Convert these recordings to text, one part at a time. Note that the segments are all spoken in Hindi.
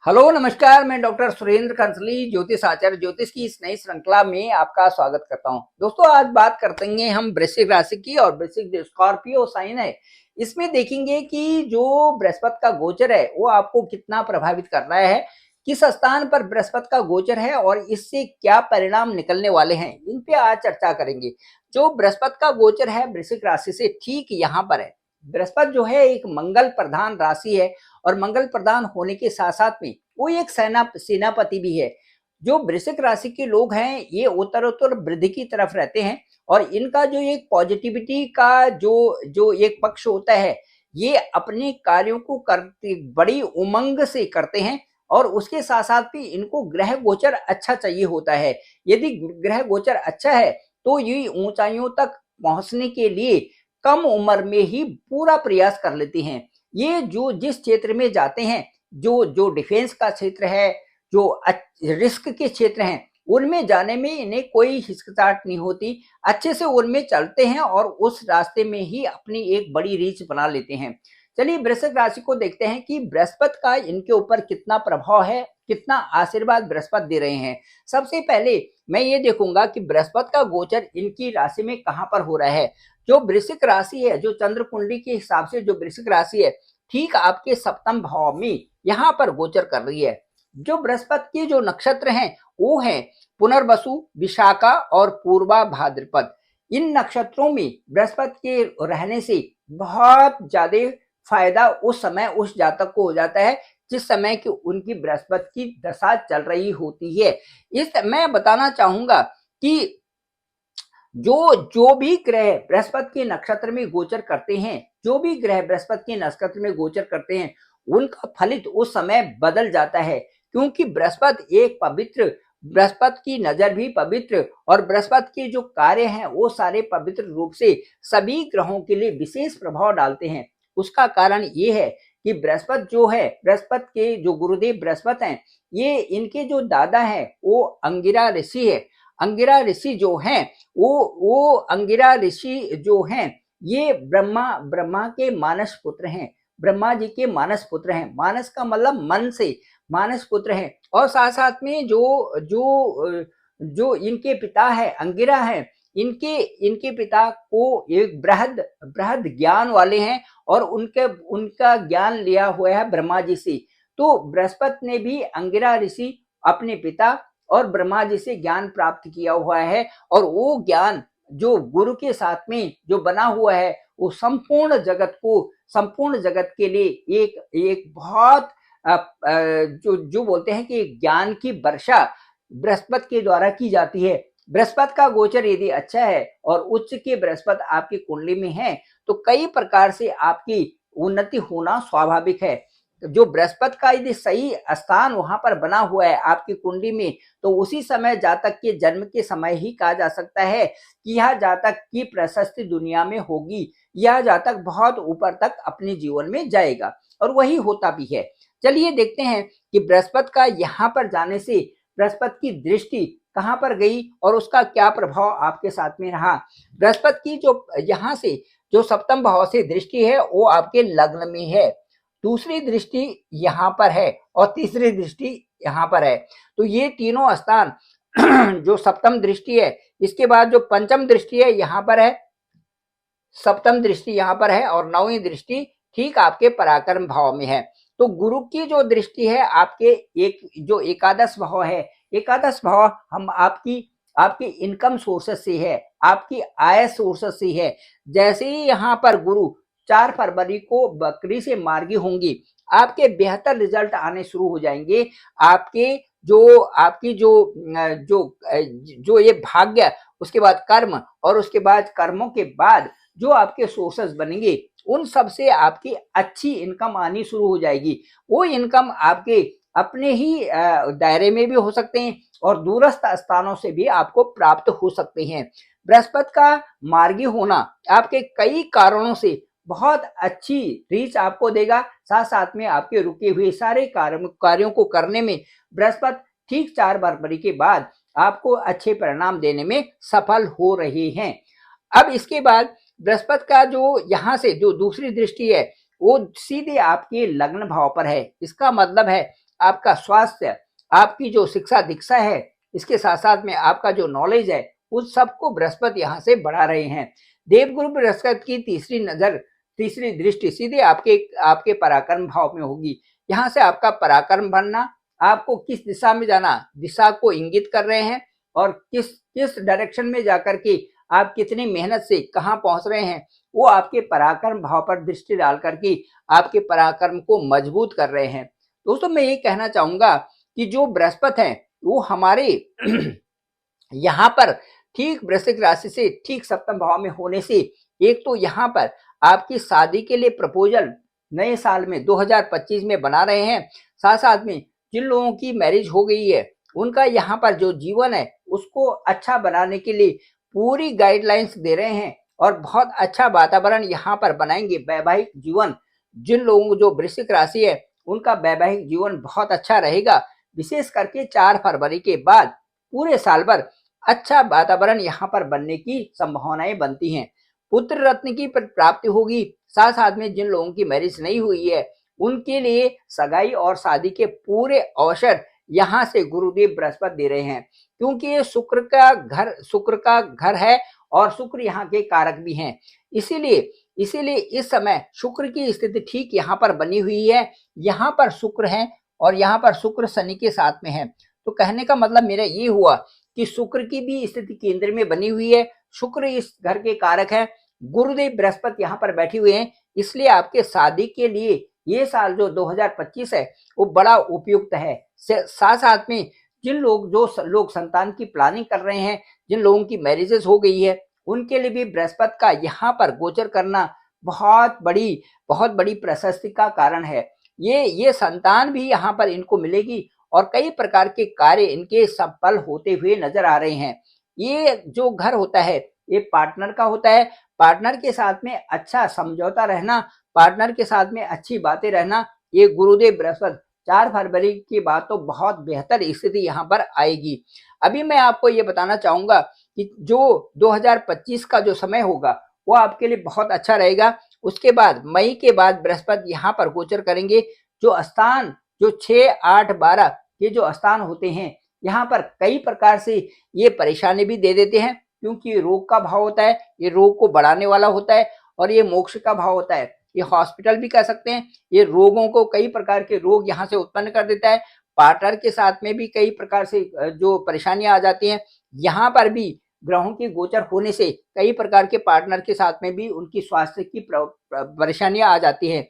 हेलो नमस्कार, मैं डॉक्टर सुरेंद्र कंसली ज्योतिष आचार्य ज्योतिष की इस नई श्रृंखला में आपका स्वागत करता हूं। दोस्तों, आज बात करते हैं हम वृश्चिक राशि की और वृश्चिक जो स्कॉर्पियो साइन है इसमें देखेंगे कि जो बृहस्पति का गोचर है वो आपको कितना प्रभावित कर रहा है, किस स्थान पर बृहस्पति का गोचर है और इससे क्या परिणाम निकलने वाले हैं, इन पे आज चर्चा करेंगे। जो बृहस्पति का गोचर है वृश्चिक राशि से ठीक यहाँ पर है। बृहस्पति जो है एक मंगल प्रधान राशि है और मंगल प्रधान होने के साथ साथ में वो एक सेनापति भी है। जो वृश्चिक राशि के लोग हैं ये उत्तरोत्तर वृद्धि की तरफ रहते हैं और इनका जो एक पॉजिटिविटी का जो जो एक पक्ष होता है, ये अपने कार्यों को करते बड़ी उमंग से करते हैं और उसके साथ साथ भी इनको ग्रह गोचर अच्छा चाहिए होता है। यदि ग्रह गोचर अच्छा है तो ये ऊंचाइयों तक पहुंचने के लिए कम उम्र में ही पूरा प्रयास कर लेते हैं। ये जो जिस क्षेत्र में जाते हैं, जो जो डिफेंस का क्षेत्र है, जो रिस्क के क्षेत्र हैं, उनमें जाने में इन्हें कोई हिचकिचाहट नहीं होती। अच्छे से उनमें चलते हैं और उस रास्ते में ही अपनी एक बड़ी रीच बना लेते हैं। चलिए वृश्चिक राशि को देखते हैं कि बृहस्पति का इनके ऊपर कितना प्रभाव है, कितना आशीर्वाद बृहस्पति दे रहे हैं। सबसे पहले मैं ये देखूंगा कि बृहस्पति का गोचर इनकी राशि में कहां पर हो रहा है। जो वृश्चिक राशि है, जो चंद्र कुंडली के हिसाब से जो वृश्चिक राशि है, ठीक आपके सप्तम भाव में यहाँ पर गोचर कर रही है। जो बृहस्पति के जो नक्षत्र हैं वो हैं पुनर्वसु, विशाखा और पूर्वा भाद्रपद। इन नक्षत्रों में बृहस्पति के रहने से बहुत ज्यादा फायदा उस समय उस जातक को हो जाता है जिस समय की उनकी बृहस्पति की दशा चल रही होती है। इस मैं बताना चाहूंगा कि जो जो भी ग्रह बृहस्पति के नक्षत्र में गोचर करते हैं, जो भी ग्रह बृहस्पति के नक्षत्र में गोचर करते हैं, उनका फलित उस समय बदल जाता है। क्योंकि बृहस्पति एक पवित्र, बृहस्पति की नजर भी पवित्र और बृहस्पति के जो कार्य हैं वो सारे पवित्र रूप से सभी ग्रहों के लिए विशेष प्रभाव डालते हैं। उसका कारण ये है कि बृहस्पति जो है, बृहस्पति के जो गुरुदेव बृहस्पति हैं, ये इनके जो दादा हैं वो अंगिरा ऋषि है। अंगिरा ऋषि जो हैं वो अंगिरा ऋषि जो हैं ये ब्रह्मा के मानस पुत्र हैं। ब्रह्मा जी के मानस पुत्र हैं। मानस का मतलब मन से, मानस पुत्र हैं। और साथ साथ में जो जो जो इनके पिता है अंगिरा है, इनके इनके पिता को एक बृहद बृहद ज्ञान वाले हैं और उनके उनका ज्ञान लिया हुआ है ब्रह्मा जी से। तो बृहस्पति ने भी अंगिरा ऋषि अपने पिता और ब्रह्मा जी से ज्ञान प्राप्त किया हुआ है और वो ज्ञान जो गुरु के साथ में जो बना हुआ है वो संपूर्ण जगत के लिए एक एक बहुत जो जो बोलते हैं कि ज्ञान की वर्षा बृहस्पति के द्वारा की जाती है। बृहस्पति का गोचर यदि अच्छा है और उच्च के बृहस्पति आपकी कुंडली में है तो कई प्रकार से आपकी उन्नति होना स्वाभाविक है। जो बृहस्पति का यदि सही स्थान वहां पर बना हुआ है आपकी कुंडली में तो उसी समय जातक के जन्म के समय ही कहा जा सकता है कि यह जातक की प्रशस्ति दुनिया में होगी, यह जातक बहुत ऊपर तक अपने जीवन में जाएगा और वही होता भी है। चलिए देखते हैं कि बृहस्पति का यहाँ पर जाने से बृहस्पति की दृष्टि कहाँ पर गई और उसका क्या प्रभाव आपके साथ में रहा। बृहस्पति की जो यहाँ से जो सप्तम भाव से दृष्टि है वो आपके लग्न में है, दूसरी दृष्टि यहाँ पर है और तीसरी दृष्टि यहाँ पर है। तो ये तीनों स्थान जो सप्तम दृष्टि है, इसके बाद जो पंचम दृष्टि है यहाँ पर है, सप्तम दृष्टि यहाँ पर है और नौवीं दृष्टि ठीक आपके पराक्रम भाव में है। तो गुरु की जो दृष्टि है आपके एक जो एकादश भाव है, एकादश भाव हम आपकी आपकी इनकम सोर्सेस से है, आपकी आय सोर्सेस से है। जैसे ही यहाँ पर गुरु 4 फरवरी को बकरी से मार्गी होंगी, आपके बेहतर रिजल्ट आने शुरू हो जाएंगे। आपके जो आपकी जो जो जो ये भाग्य, उसके बाद कर्म और उसके बाद कर्मों के बाद जो आपके सोर्सेस बनेंगे उन सब से आपकी अच्छी इनकम आनी शुरू हो जाएगी। वो इनकम आपके अपने ही दायरे में भी हो सकते हैं और दूरस्थ स्थानों से भी आपको प्राप्त हो सकते हैं। बृहस्पति का मार्गी होना आपके कई कारणों से बहुत अच्छी रीच आपको देगा। साथ साथ में आपके रुके हुए सारे कार्यों को करने में बृहस्पति ठीक 4 फरवरी के बाद आपको अच्छे परिणाम देने में सफल हो रहे हैं। अब इसके बाद बृहस्पति का जो यहाँ से जो दूसरी दृष्टि है वो सीधे आपके लग्न भाव पर है। इसका मतलब है आपका स्वास्थ्य, आपकी जो शिक्षा दीक्षा है, इसके साथ साथ में आपका जो नॉलेज है, उस सबको बृहस्पति यहाँ से बढ़ा रहे हैं। देवगुरु बृहस्पति की तीसरी नजर, तीसरी दृष्टि सीधे आपके आपके पराक्रम भाव में होगी। यहाँ से आपका पराक्रम बनना, आपको किस दिशा में जाना, दिशा को इंगित कर रहे हैं, और किस किस डायरेक्शन में जाकर के आप कितनी मेहनत से कहाँ पहुंच रहे हैं, वो आपके पराक्रम भाव पर दृष्टि डाल करके आपके पराक्रम को मजबूत कर रहे हैं। दोस्तों मैं ये कहना चाहूंगा कि जो बृहस्पति है वो हमारे यहाँ पर ठीक वृश्चिक राशि से ठीक सप्तम भाव में होने से एक तो यहाँ पर आपकी शादी के लिए प्रपोजल नए साल में 2025 में बना रहे हैं। साथ साथ में जिन लोगों की मैरिज हो गई है उनका यहाँ पर जो जीवन है उसको अच्छा बनाने के लिए पूरी गाइडलाइंस दे रहे हैं और बहुत अच्छा वातावरण यहाँ पर बनाएंगे। वैवाहिक जीवन, जिन लोगों को जो वृश्चिक राशि है उनका वैवाहिक जीवन बहुत अच्छा रहेगा। विशेष करके 4 फरवरी के बाद पूरे साल भर अच्छा वातावरण यहाँ पर बनने की संभावनाएं बनती हैं। पुत्र रत्न की प्राप्ति होगी। साथ साथ में जिन लोगों की मैरिज नहीं हुई है उनके लिए सगाई और शादी के पूरे अवसर यहाँ से गुरुदेव बृहस्पति दे रहे हैं, क्योंकि ये शुक्र का घर है और शुक्र यहाँ के कारक भी हैं। इसीलिए इस समय शुक्र की स्थिति ठीक यहाँ पर बनी हुई है। यहाँ पर शुक्र है और यहाँ पर शुक्र शनि के साथ में है। तो कहने का मतलब मेरा ये हुआ कि शुक्र की भी स्थिति केंद्र में बनी हुई है। शुक्र इस घर के कारक है। गुरुदेव बृहस्पति यहाँ पर बैठे हुए हैं, इसलिए आपके शादी के लिए ये साल जो 2025 है वो बड़ा उपयुक्त है। साथ साथ में जिन लोग संतान की प्लानिंग कर रहे हैं, जिन लोगों की मैरिजेस हो गई है, उनके लिए भी बृहस्पति का यहाँ पर गोचर करना बहुत बड़ी प्रशस्ति का कारण है। ये संतान भी यहाँ पर इनको मिलेगी और कई प्रकार के कार्य इनके सफल होते हुए नजर आ रहे हैं। ये जो घर होता है ये पार्टनर का होता है। पार्टनर के साथ में अच्छा समझौता रहना, पार्टनर के साथ में अच्छी बातें रहना, ये गुरुदेव बृहस्पति 4 फरवरी की बात तो बहुत बेहतर स्थिति यहाँ पर आएगी। अभी मैं आपको ये बताना चाहूंगा कि जो 2025 का जो समय होगा वो आपके लिए बहुत अच्छा रहेगा। उसके बाद मई के बाद बृहस्पति यहाँ पर गोचर करेंगे। जो स्थान जो 6, 8, 12 ये जो स्थान होते हैं यहाँ पर कई प्रकार से ये परेशानी भी दे देते हैं, क्योंकि रोग का भाव होता है, ये रोग को बढ़ाने वाला होता है, और ये मोक्ष का भाव होता है, ये हॉस्पिटल भी कह सकते हैं। ये रोगों को, कई प्रकार के रोग यहाँ से उत्पन्न कर देता है। पार्टनर के साथ में भी कई प्रकार से जो परेशानियां आ जाती हैं। यहाँ पर भी ग्रहों के गोचर होने से कई प्रकार के पार्टनर के साथ में भी उनकी स्वास्थ्य की परेशानियां आ जाती है।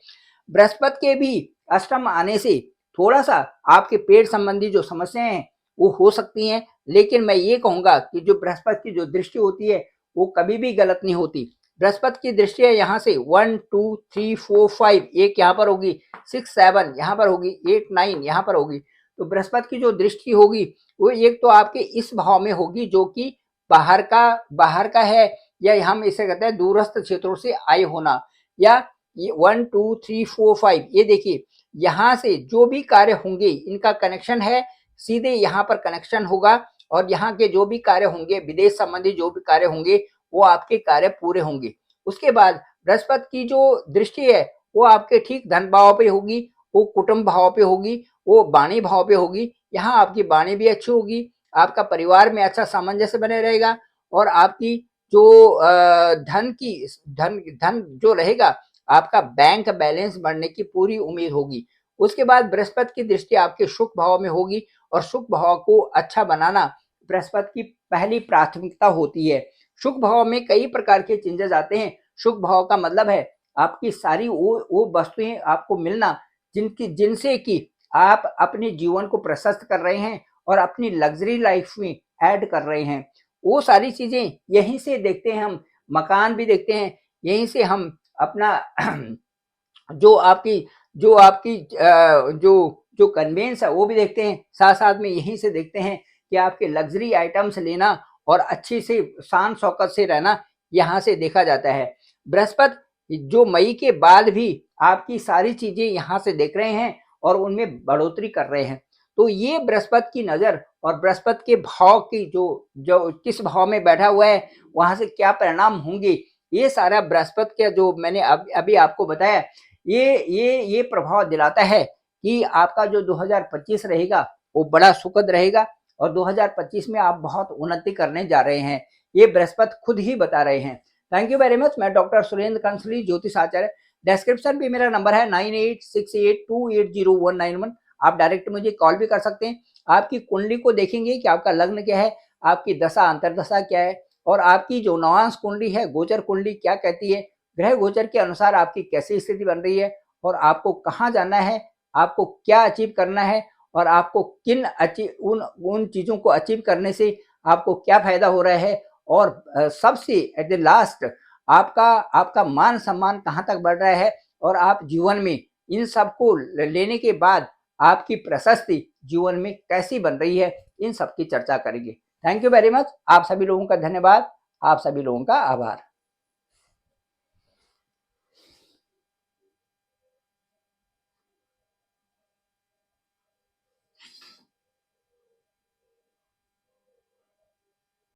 बृहस्पति के भी अष्टम आने से थोड़ा सा आपके पेट संबंधी जो समस्याएं हैं वो हो सकती हैं, लेकिन मैं ये कहूंगा कि जो बृहस्पति की जो दृष्टि होती है वो कभी भी गलत नहीं होती। बृहस्पति की दृष्टि है यहाँ से 1, 2, 3, 4, 5 एक यहाँ पर होगी, 6, 7 यहाँ पर होगी, 8, 9 यहाँ पर होगी। तो बृहस्पति की जो दृष्टि होगी वो एक तो आपके इस भाव में होगी जो कि बाहर का है, या हम इसे कहते हैं दूरस्थ क्षेत्रों से आय होना, या 1, 2, 3, 4, 5 ये देखिए यहाँ से जो भी कार्य होंगे इनका कनेक्शन है, सीधे यहाँ पर कनेक्शन होगा, और यहाँ के जो भी कार्य होंगे, विदेश संबंधी जो भी कार्य होंगे वो आपके कार्य पूरे होंगे। उसके बाद बृहस्पति की जो दृष्टि है वो आपके ठीक धन भाव पे होगी, वो कुटुंब भाव पे होगी, वो वाणी भाव पे होगी। यहाँ आपकी वाणी भी अच्छी होगी, आपका परिवार में अच्छा सामंजस्य बने रहेगा, और आपकी जो धन जो रहेगा आपका बैंक बैलेंस बढ़ने की पूरी उम्मीद होगी। उसके बाद बृहस्पति की दृष्टि आपके सुख भाव में होगी, और सुख भाव को अच्छा बनाना बृहस्पति की पहली प्राथमिकता होती है। सुख भाव में कई प्रकार के चेंजेस आते हैं। सुख भाव का मतलब है आपकी सारी वो वस्तुएं आपको मिलना जिनसे कि आप अपने जीवन को प्रशस्त कर रहे हैं और अपनी लग्जरी लाइफ में ऐड कर रहे हैं। वो सारी चीजें यहीं से देखते हैं हम, मकान भी देखते हैं यहीं से हम, अपना जो आपकी जो कन्वेंस है वो भी देखते हैं। साथ साथ में यहीं से देखते हैं कि आपके लग्जरी आइटम्स लेना और अच्छी से शान शौकत से रहना यहाँ से देखा जाता है। बृहस्पति जो मई के बाद भी आपकी सारी चीजें यहाँ से देख रहे हैं और उनमें बढ़ोतरी कर रहे हैं। तो ये बृहस्पति की नजर और बृहस्पति के भाव की जो किस भाव में बैठा हुआ है वहां से क्या परिणाम होंगे, ये सारा बृहस्पति का जो मैंने अभी आपको बताया ये प्रभाव दिलाता है कि आपका जो 2025 रहेगा वो बड़ा सुखद रहेगा और 2025 में आप बहुत उन्नति करने जा रहे हैं, ये बृहस्पति खुद ही बता रहे हैं। Thank you very much. मैं डॉक्टर सुरेंद्र कंसली, ज्योतिष आचार्य। डिस्क्रिप्शन पे मेरा नंबर है 9868280191। आप डायरेक्ट मुझे कॉल भी कर सकते हैं। आपकी कुंडली को देखेंगे कि आपका लग्न क्या है, आपकी दशा अंतरदशा क्या है और आपकी जो नवांश कुंडली है, गोचर कुंडली क्या कहती है, ग्रह गोचर के अनुसार आपकी कैसी स्थिति बन रही है और आपको कहाँ जाना है, आपको क्या अचीव करना है और आपको किन उन चीजों को अचीव करने से आपको क्या फायदा हो रहा है और सबसे एट द लास्ट आपका आपका मान सम्मान कहाँ तक बढ़ रहा है और आप जीवन में इन सब को लेने के बाद आपकी प्रशस्ति जीवन में कैसी बन रही है, इन सब की चर्चा करेंगे। Thank you very much. आप सभी लोगों का धन्यवाद, आप सभी लोगों का आभार।